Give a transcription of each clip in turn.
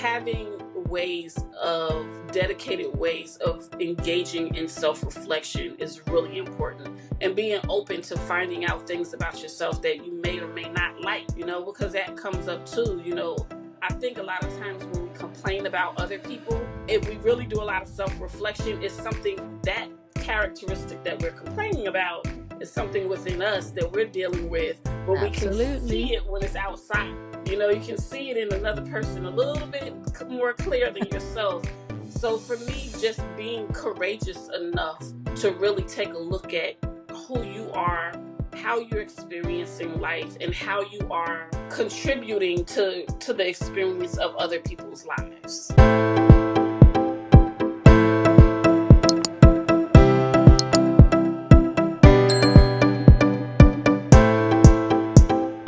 having dedicated ways of engaging in self-reflection is really important, and being open to finding out things about yourself that you may or may not like, because that comes up too. I think a lot of times when we complain about other people, if we really do a lot of self-reflection, it's something, that characteristic that we're complaining about is something within us that we're dealing with, but we can see it when it's outside. You can see it in another person a little bit more clear than yourself. So for me, just being courageous enough to really take a look at who you are, how you're experiencing life, and how you are contributing to the experience of other people's lives.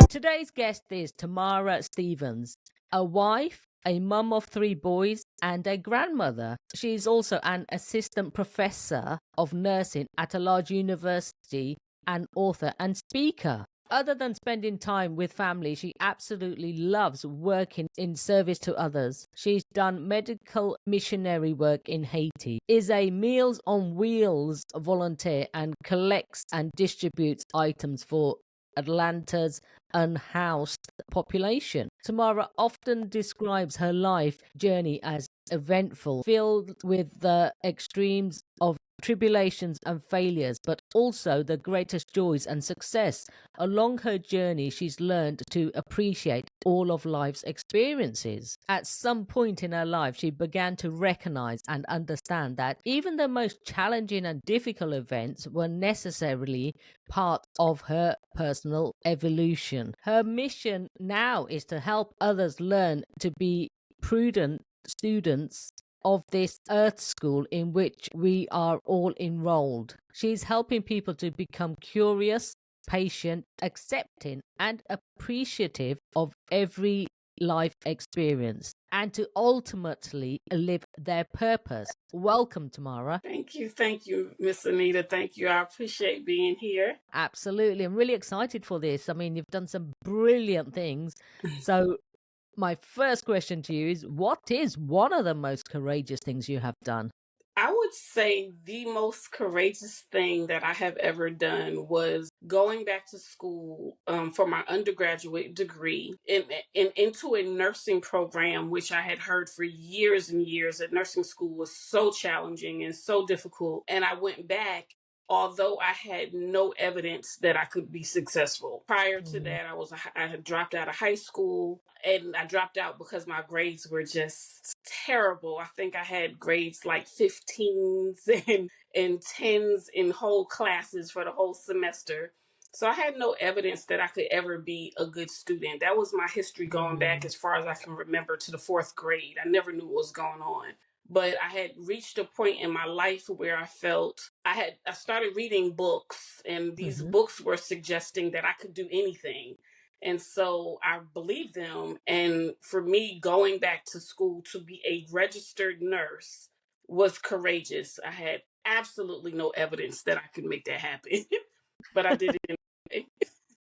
Today's guest is Tamara Stephens, a wife, a mum of 3 boys, and a grandmother. She's also an assistant professor of nursing at a large university, an author and speaker. Other than spending time with family, she absolutely loves working in service to others. She's done medical missionary work in Haiti, is a Meals on Wheels volunteer, and collects and distributes items for Atlanta's unhoused population. Tamara often describes her life journey as eventful, filled with the extremes of tribulations and failures, but also the greatest joys and success. Along her journey, she's learned to appreciate all of life's experiences. At some point in her life, she began to recognize and understand that even the most challenging and difficult events were necessarily part of her personal evolution. Her mission now is to help others learn to be prudent students of this Earth School in which we are all enrolled. She's helping people to become curious, patient, accepting, and appreciative of every life experience, and to ultimately live their purpose. Welcome, Tamara. Thank you, Miss Anita. Thank you. I appreciate being here. Absolutely. I'm really excited for this. I mean, you've done some brilliant things. So my first question to you is, what is one of the most courageous things you have done? I would say the most courageous thing that I have ever done was going back to school for my undergraduate degree into a nursing program, which I had heard for years and years that nursing school was so challenging and so difficult. And I went back, although I had no evidence that I could be successful. Prior to that, I had dropped out of high school, and I dropped out because my grades were just terrible. I think I had grades like 15s and 10s in whole classes for the whole semester. So I had no evidence that I could ever be a good student. That was my history going back as far as I can remember, to the 4th grade. I never knew what was going on. But I had reached a point in my life where I felt I started reading books, and these books were suggesting that I could do anything. And so I believed them. And for me, going back to school to be a registered nurse was courageous. I had absolutely no evidence that I could make that happen, but I did it anyway.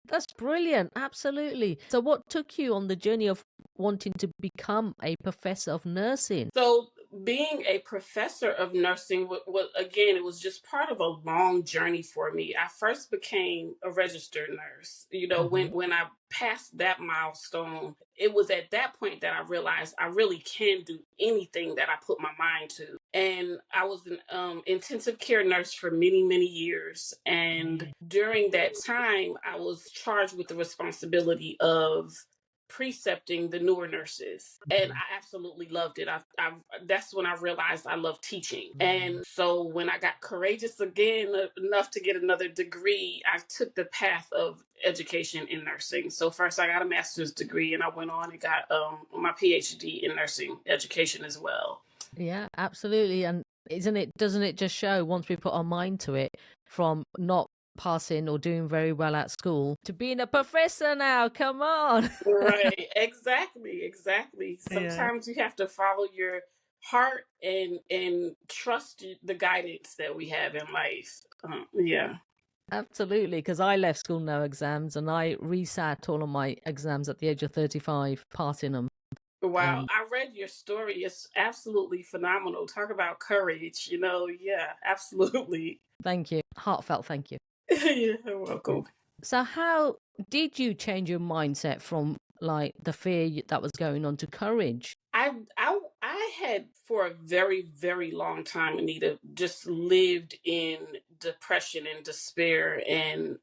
That's brilliant. Absolutely. So what took you on the journey of wanting to become a professor of nursing? So being a professor of nursing, again, it was just part of a long journey for me. I first became a registered nurse. When I passed that milestone, it was at that point that I realized I really can do anything that I put my mind to. And I was an intensive care nurse for many, many years. And during that time, I was charged with the responsibility of precepting the newer nurses, and I absolutely loved it. That's when I realized I love teaching. And so when I got courageous again enough to get another degree, I took the path of education in nursing. So first I got a master's degree, and I went on and got my PhD in nursing education as well. Yeah, absolutely. And doesn't it just show, once we put our mind to it, from not passing or doing very well at school to being a professor now? Come on. Right. Exactly. Sometimes you have to follow your heart and trust the guidance that we have in life. Yeah. Absolutely, because I left school no exams, and I resat all of my exams at the age of 35, passing them. Wow, I read your story. It's absolutely phenomenal. Talk about courage, Yeah, absolutely. Thank you. Heartfelt thank you. You're welcome. So, how did you change your mindset from like the fear that was going on to courage? I had for a very, very long time, Anita, just lived in depression and despair and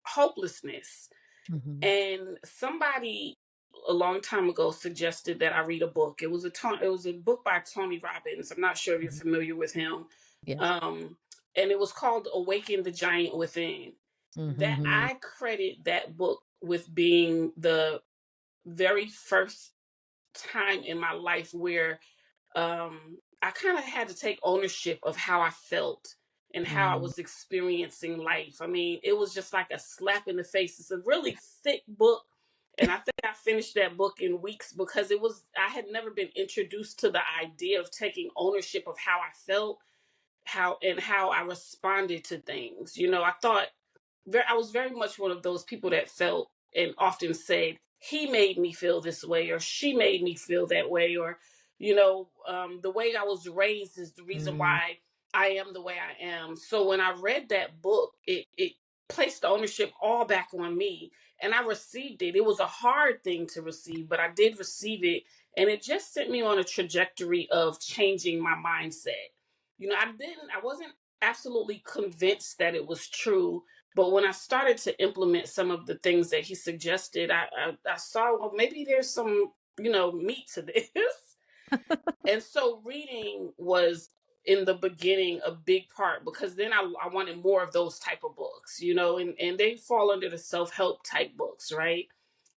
hopelessness. Hmm. And somebody a long time ago suggested that I read a book. It was a book by Tony Robbins. I'm not sure if you're familiar with him. Yes. Um, and it was called Awaken the Giant Within. That Hmm. I credit that book with being the very first time in my life where I kind of had to take ownership of how I felt and how I Mm. was experiencing life. I mean, it was just like a slap in the face. It's a really thick book. And I think I finished that book in weeks because I had never been introduced to the idea of taking ownership of how I felt, how I responded to things. I thought I was very much one of those people that felt and often said, he made me feel this way, or she made me feel that way, or, the way I was raised is the reason Mm. why I am the way I am. So when I read that book, it placed the ownership all back on me, and I received it. It was a hard thing to receive, but I did receive it. And it just sent me on a trajectory of changing my mindset. I wasn't absolutely convinced that it was true, but when I started to implement some of the things that he suggested, I saw, well, maybe there's some, meat to this. And so reading was in the beginning a big part because then I wanted more of those type of books, and they fall under the self-help type books, right?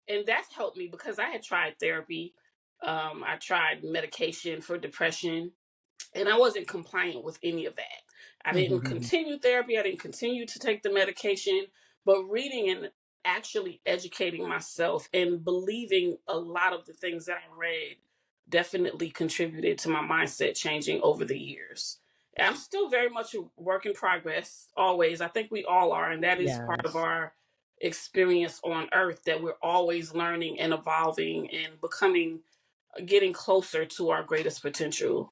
And that helped me because I had tried therapy. I tried medication for depression, and I wasn't compliant with any of that. I didn't Hmm. continue therapy. I didn't continue to take the medication, but reading and actually educating myself and believing a lot of the things that I read definitely contributed to my mindset changing over the years. I'm still very much a work in progress, always. I think we all are, and that is part of Yes. our experience on earth, that we're always learning and evolving and getting closer to our greatest potential.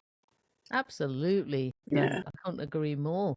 Absolutely. Yeah. I can't agree more.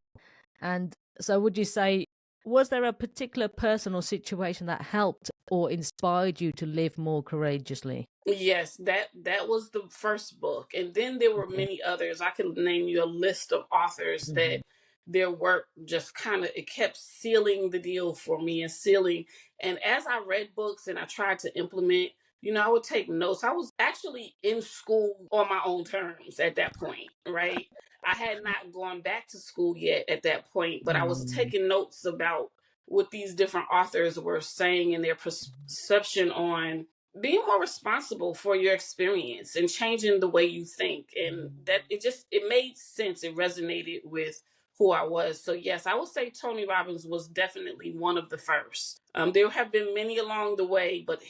And so, would you say, was there a particular person or situation that helped or inspired you to live more courageously? Yes, that was the first book. And then there were Okay. many others. I could name you a list of authors that Hmm. their work just kind of it kept sealing the deal for me and sealing. And as I read books and I tried to implement, I would take notes. I was actually in school on my own terms at that point, right? I had not gone back to school yet at that point, but I was Mm. taking notes about what these different authors were saying and their perception on being more responsible for your experience and changing the way you think, and that it made sense. It resonated with who I was. So yes, I would say Tony Robbins was definitely one of the first. There have been many along the way, but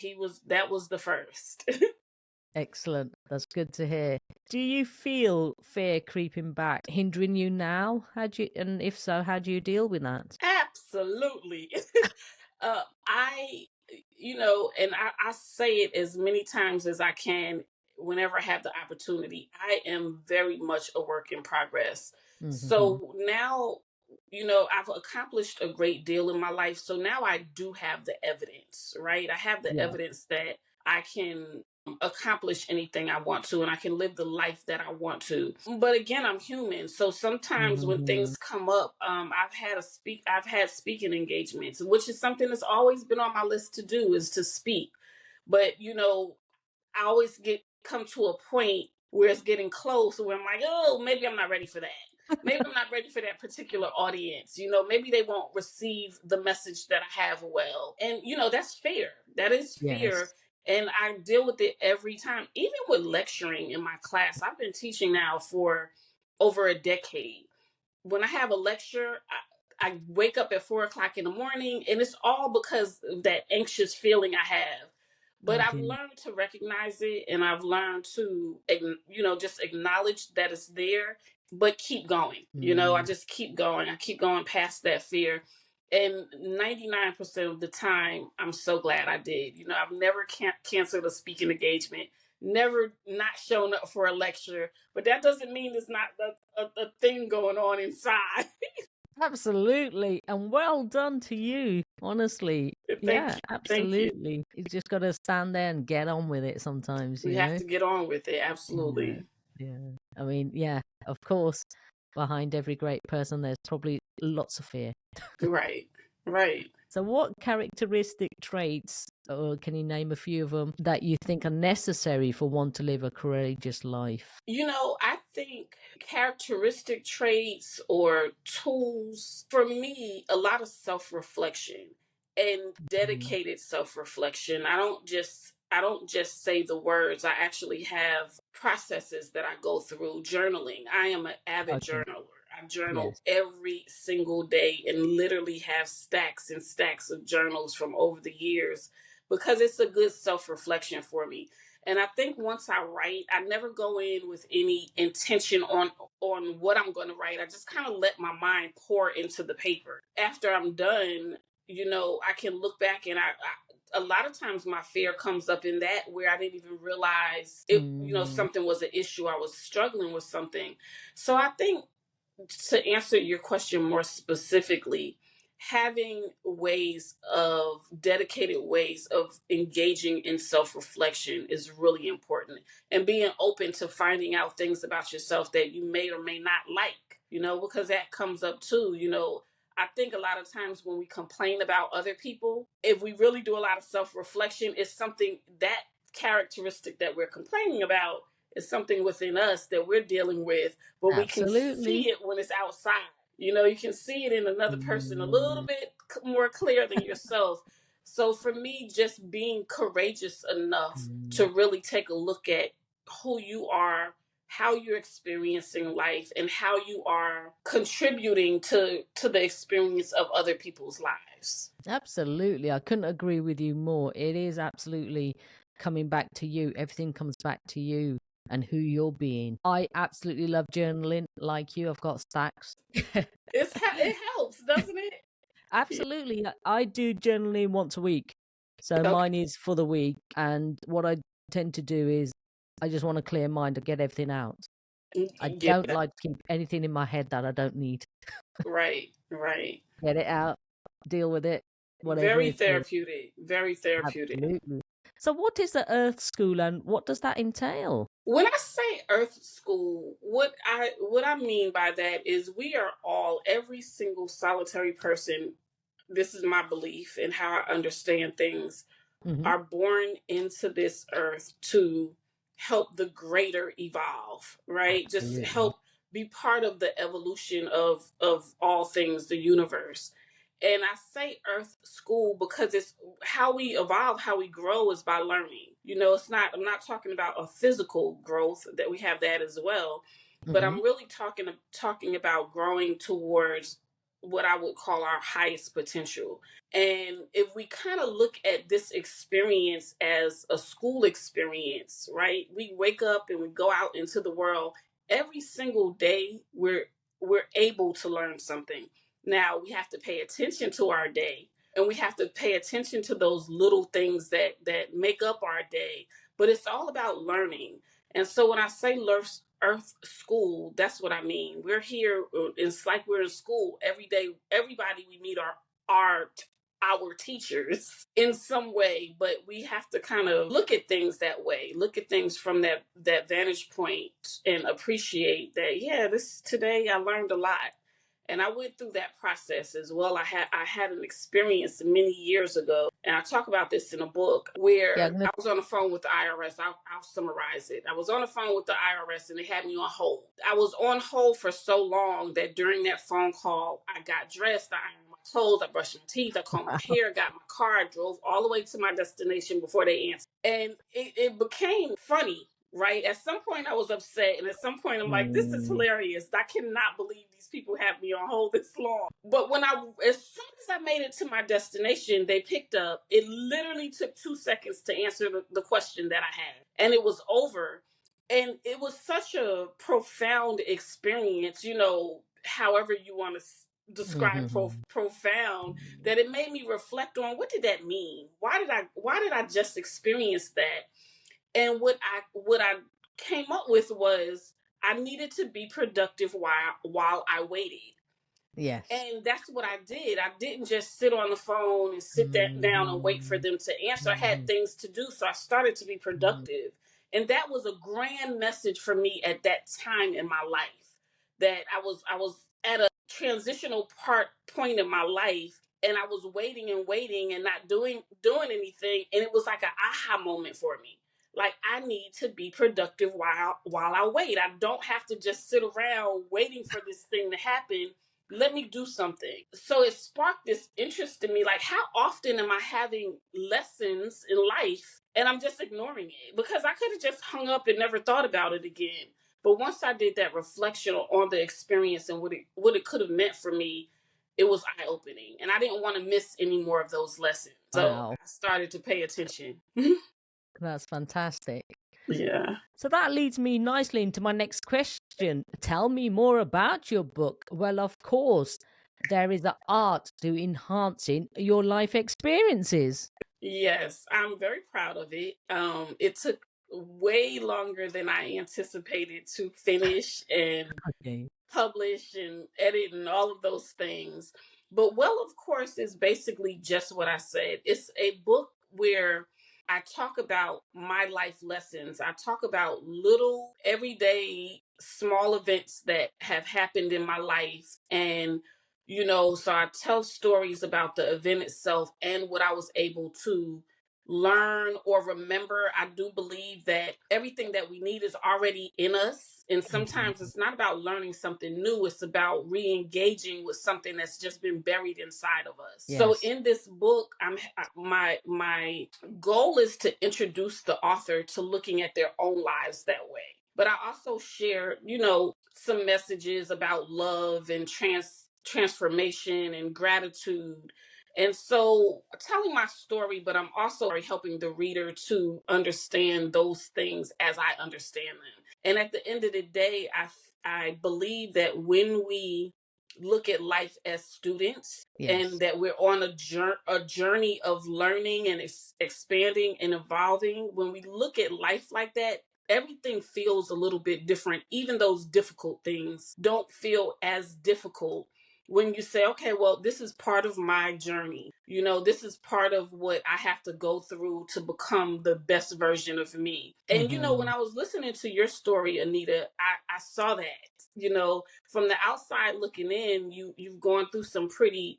that was the first. Excellent. That's good to hear. Do you feel fear creeping back, hindering you now? And if so, how do you deal with that? Absolutely. I, and I say it as many times as I can whenever I have the opportunity. I am very much a work in progress. Hmm. So now, I've accomplished a great deal in my life. So now I do have the evidence, right? I have the Yeah. evidence that I can accomplish anything I want to, and I can live the life that I want to. But again, I'm human, so sometimes when Hmm. things come up, I've had speaking engagements, which is something that's always been on my list to do, is to speak. But I always come to a point where it's getting close, where I'm like, oh, maybe I'm not ready for that. Maybe I'm not ready for that particular audience. Maybe they won't receive the message that I have well. And that's fear. That is fear. Yes. And I deal with it every time. Even with lecturing in my class, I've been teaching now for over a decade. When I have a lecture, I wake up at 4 o'clock in the morning, and it's all because of that anxious feeling I have. But I've Okay. learned to recognize it, and I've learned to, just acknowledge that it's there, but keep going. I Mm. just keep going. I keep going past that fear. And 99% of the time, I'm so glad I did. I've never canceled a speaking engagement. never not shown up for a lecture, but that doesn't mean it's not a thing going on inside. Absolutely. And well done to you, honestly. Thank Yeah, you. Thank you. absolutely. You just got to stand there and get on with it sometimes, We you have know? to get on with it. Yeah. Absolutely. Yeah. I mean, yeah, of course, behind every great person, there's probably lots of fear. Right. Right. So, what characteristic traits, or can you name a few of them, that you think are necessary for one to live a courageous life? I think characteristic traits or tools, for me, a lot of self reflection and Mm. dedicated self reflection. I don't just say the words. I actually have processes that I go through. Journaling. I am an avid Okay. journaler. I journal Yes. every single day and literally have stacks and stacks of journals from over the years because it's a good self reflection for me. And I think once I write, I never go in with any intention on what I'm going to write. I just kind of let my mind pour into the paper. After I'm done, I can look back and a lot of times my fear comes up in that where I didn't even realize it, Mm, something was an issue. I was struggling with something. So I think, to answer your question more specifically, having dedicated ways of engaging in self reflection is really important, and being open to finding out things about yourself that you may or may not like, because that comes up too. I think a lot of times when we complain about other people, if we really do a lot of self reflection, it's something that characteristic that we're complaining about is something within us that we're dealing with, but we can absolutely. see it when it's outside. You can see it in another person a little Mm, bit more clear than yourself. So for me, just being courageous enough to mm. really take a look at who you are, how you're experiencing life, and how you are contributing to the experience of other people's lives. Absolutely. I couldn't agree with you more. It is absolutely coming back to you. Everything comes back to you and who you're being. I absolutely love journaling like you. I've got stacks. It helps, doesn't it? Yeah. Absolutely. I do journaling once a week. So Okay. mine is for the week. And what I tend to do is I just want to clear mind and get everything out. I don't Yeah. like to keep anything in my head that I don't need. Right. Right. Get it out, deal with it, whatever Very it is. therapeutic. Very therapeutic. Absolutely. So what is the Earth School and what does that entail? When I say Earth School, what I mean by that is we are all, every single solitary person. This is my belief and how I understand things, Hmm. are born into this earth to help the greater evolve, right? Just Absolutely. help be part of the evolution of all things, the universe. And I say earth school because it's how we evolve, how we grow is by learning. I'm not talking about a physical growth, that we have that as well, but Hmm. I'm really talking about growing towards what I would call our highest potential. And if we kind of look at this experience as a school experience, right? We wake up and we go out into the world every single day. We're able to learn something. Now we have to pay attention to our day, and we have to pay attention to those little things that make up our day. But it's all about learning. And so when I say Earth School, that's what I mean. We're here. It's like we're in school every day. Everybody we meet are our teachers in some way, but we have to kind of look at things that way, look at things from that vantage point, and appreciate that, yeah, this today I learned a lot. And I went through that process as well. I had an experience many years ago, and I talk about this in a book, Yeah, where I was on the phone with the IRS. I'll summarize it. I was on the phone with the IRS, and they had me on hold. I was on hold for so long that during that phone call, I got dressed, I ironed my clothes, I brushed my teeth, I combed my hair, got my car, I drove all the way to my destination before they answered. And it became funny, right? At some point I was upset, and at some point I'm like, this is mm, hilarious. I cannot believe these people have me on hold this long. But as soon as I made it to my destination, they picked up. It literally took 2 seconds to answer the question that I had, and it was over. And it was such a profound experience, however you want to describe mhm, profound, that it made me reflect on, what did that mean? Why did I just experience that? And what I came up with was I needed to be productive while I waited. Yes. And that's what I did. I didn't just sit on the phone and sit down and wait for Mhm. them to answer. I had Mhm. things to do, so I started to be Mhm. productive. And that was a grand message for me at that time in my life. That I was at a transitional point in my life, and I was waiting and waiting and not doing anything, and it was like an aha moment for me. Like, I need to be productive while I wait. I don't have to just sit around waiting for this thing to happen. Let me do something. So it sparked this interest in me, like, how often am I having lessons in life and I'm just ignoring it? Because I could have just hung up and never thought about it again. But once I did that reflection on the experience and what it could have meant for me, it was eye opening, and I didn't want to miss any more of those lessons. So Wow, I started to pay attention. that's fantastic. Yeah. So that leads me nicely into my next question. Tell me more about your book. Well, of course, there is an art to enhancing your life experiences. Yes, I'm very proud of it. It took way longer than I anticipated to finish and Okay. publish and edit and all of those things. But Well, of course, is basically just what I said. It's a book where I talk about my life lessons. I talk about little everyday small events that have happened in my life. And, so I tell stories about the event itself and what I was able to learn or remember. I do believe that everything that we need is already in us. And sometimes Mhm. it's not about learning something new, it's about re engaging with something that's just been buried inside of us. So Yes. in this book, my goal is to introduce the author to looking at their own lives that way. But I also share, some messages about love and transformation and gratitude. And so telling my story, but I'm also helping the reader to understand those things as I understand them. And at the end of the day, I believe that when we look at life as students and Yes. that we're on a journey of learning and expanding and evolving, when we look at life like that, everything feels a little bit different. Even those difficult things don't feel as difficult when you say, okay, well, this is part of my journey. This is part of what I have to go through to become the best version of me. And, when Hmm. I was listening to your story, Anita, I saw that, from the outside looking in, you've gone through some pretty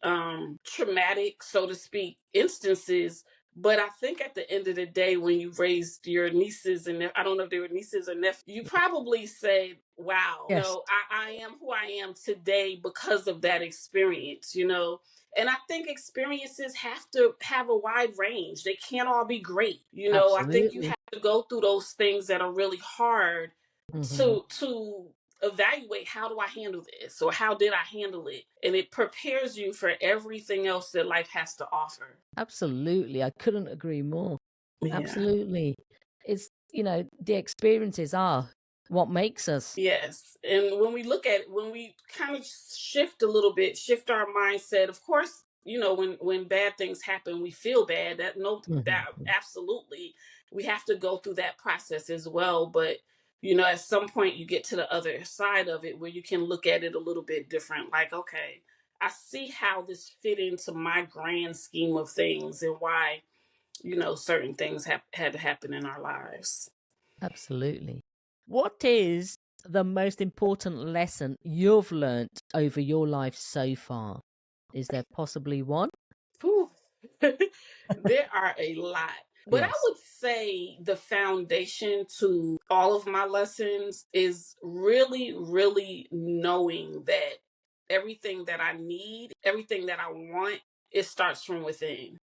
traumatic, so to speak, instances. But I think at the end of the day, when you raised your nieces and I don't know if they were nieces or nephews, you probably say, wow, Yes. I am who I am today because of that experience. And I think experiences have to have a wide range. They can't all be great. I think you Absolutely. have to go through those things that are really hard Hmm. to evaluate, how do I handle this, or how did I handle it? And it prepares you for everything else that life has to offer. Absolutely. I couldn't agree more. Yeah. Absolutely. It's, the experiences are what makes us. Yes. And when we look at it, when we kind of shift a little bit, shift our mindset, of course, when bad things happen, we feel bad. That no that Hmm. absolutely we have to go through that process as well. But at some point you get to the other side of it where you can look at it a little bit different. Like, okay, I see how this fit into my grand scheme of things and why, certain things have had to happen in our lives. Absolutely. What is the most important lesson you've learnt over your life so far? Is there possibly one? Whew. There are a lot. But I Yes. would say the foundation to all of my lessons is really, really knowing that everything that I need, everything that I want, it starts from within.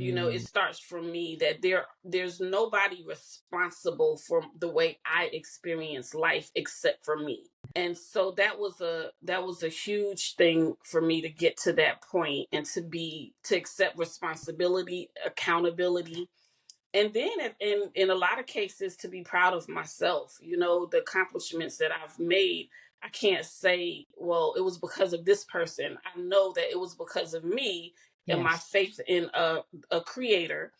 It Mm, starts from me, that there's nobody responsible for the way I experience life except for me. And so that was a huge thing for me to get to that point and to accept responsibility, accountability, and then in a lot of cases to be proud of myself. The accomplishments that I've made, I can't say, well, it was because of this person. I know that it was because of me and my yes. faith in a creator.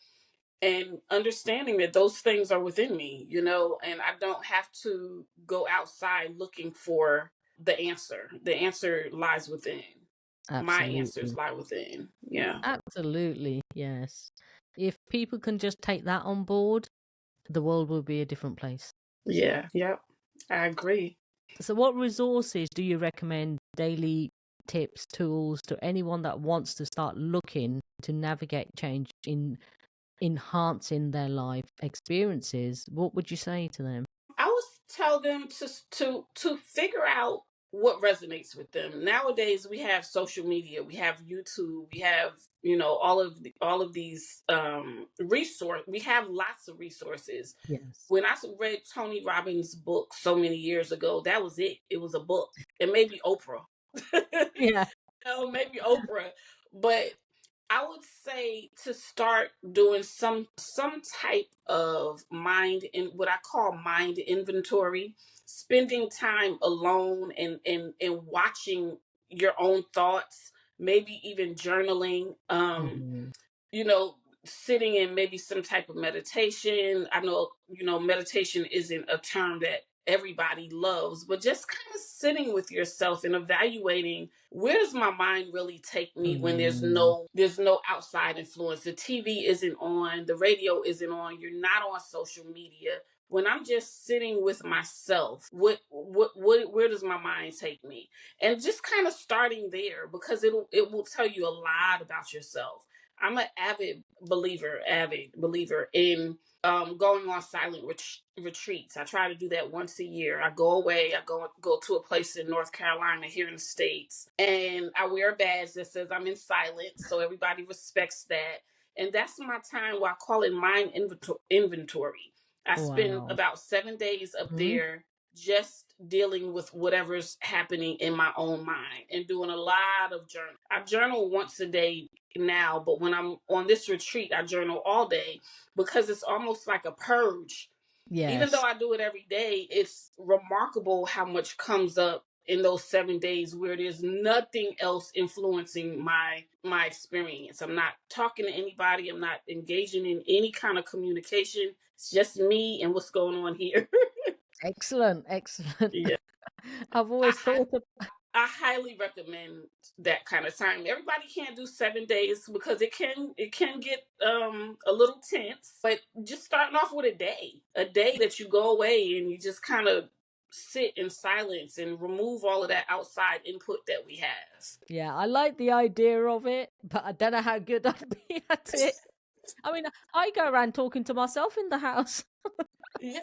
and understanding that those things are within me, and I don't have to go outside looking for the answer. The answer lies within. My answers Absolutely. lie within. Yeah. Absolutely, yes. If people can just take that on board, the world will be a different place. Yeah. Yep. I agree. So, what resources do you recommend, daily tips, tools, to anyone that wants to start looking to navigate change in enhancing their life experiences? What would you say to them? I would tell them to figure out what resonates with them. Nowadays, we have social media, we have YouTube, we have all of these resource. We have lots of resources. Yes. When I read Tony Robbins' book so many years ago, that was it. It was a book, and maybe Oprah. Yeah. Maybe Oprah, but I would say to start doing some type of mind in what I call mind inventory, spending time alone and watching your own thoughts, maybe even journaling. Hmm. You know, sitting in maybe some type of meditation. I know, meditation isn't a term that everybody loves, but just kind of sitting with yourself and evaluating, where does my mind really take me when Mm. there's no outside influence. The TV isn't on, the radio isn't on, you're not on social media. When I'm just sitting with myself, what where does my mind take me? And just kind of starting there, because it will tell you a lot about yourself. I'm an avid believer in going on silent retreats. I try to do that once a year. I go away. I go to a place in North Carolina here in the States, and I wear a badge that says I'm in silence, so everybody respects that. And that's my time. Where I call it mind inventory. I spend Wow. about 7 days up Mm. there just dealing with whatever's happening in my own mind and doing a lot of journal. I journal once a day now, but when I'm on this retreat, I journal all day, because it's almost like a purge. Even though Yes. I do it every day, it's remarkable how much comes up in those 7 days where there's nothing else influencing my experience. I'm not talking to anybody. I'm not engaging in any kind of communication. It's just me and what's going on here. Excellent. Excellent. Yeah. I've I, always hi- thought of. I highly recommend that kind of time. Everybody can't do 7 days because it can get a little tense. But just starting off with a day that you go away and you just kind of sit in silence and remove all of that outside input that we have. Yeah, I like the idea of it, but I don't know how good I'd be at it. I mean, I go around talking to myself in the house. Yeah,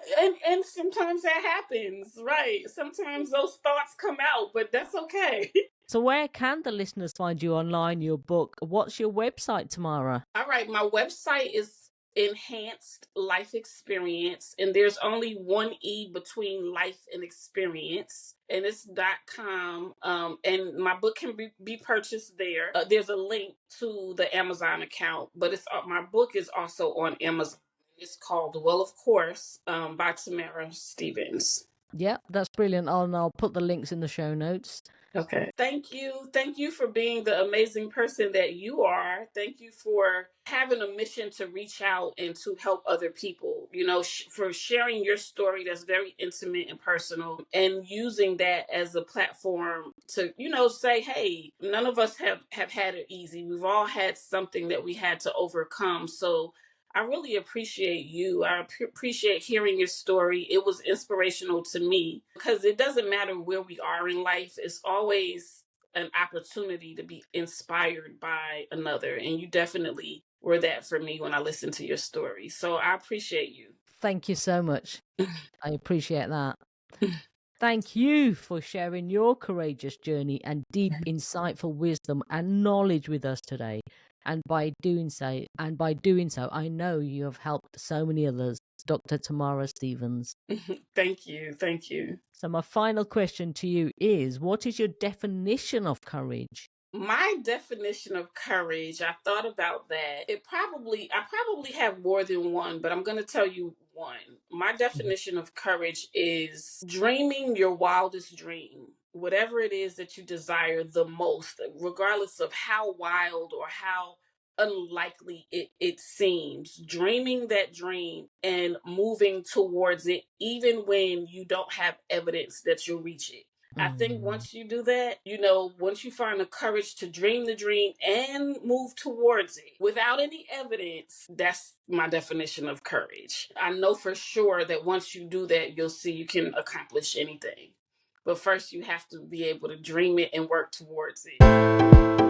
and sometimes that happens, right? Sometimes those thoughts come out, but that's okay. So, where can the listeners find you online, your book? What's your website, Tamara? All right, my website is Enhanced Life Experience, and there's only one E between life and experience, and it's .com. And my book can be purchased there. There's a link to the Amazon account, but it's my book is also on Amazon. It's called Well, of Course, by Tamara Stephens. Yeah, that's brilliant. I'll put the links in the show notes. Okay. Thank you. Thank you for being the amazing person that you are. Thank you for having a mission to reach out and to help other people, for sharing your story that's very intimate and personal, and using that as a platform to, say, hey, none of us have had it easy. We've all had something that we had to overcome. So I really appreciate you. I appreciate hearing your story. It was inspirational to me, because it doesn't matter where we are in life, it's always an opportunity to be inspired by another. And you definitely were that for me when I listened to your story. So I appreciate you. Thank you so much. I appreciate that. Thank you for sharing your courageous journey and deep, insightful wisdom and knowledge with us today. And by doing so, I know you have helped so many others. Dr. Tamara Stephens. Thank you. Thank you. So my final question to you is, what is your definition of courage? My definition of courage, I thought about that. I probably have more than one, but I'm going to tell you one. My Mhm. definition of courage is dreaming your wildest dream. Whatever it is that you desire the most, regardless of how wild or how unlikely it seems. Dreaming that dream and moving towards it, even when you don't have evidence that you'll reach it. I think once you do that, once you find the courage to dream the dream and move towards it without any evidence, that's my definition of courage. I know for sure that once you do that, you'll see you can accomplish anything. But first, you have to be able to dream it and work towards it.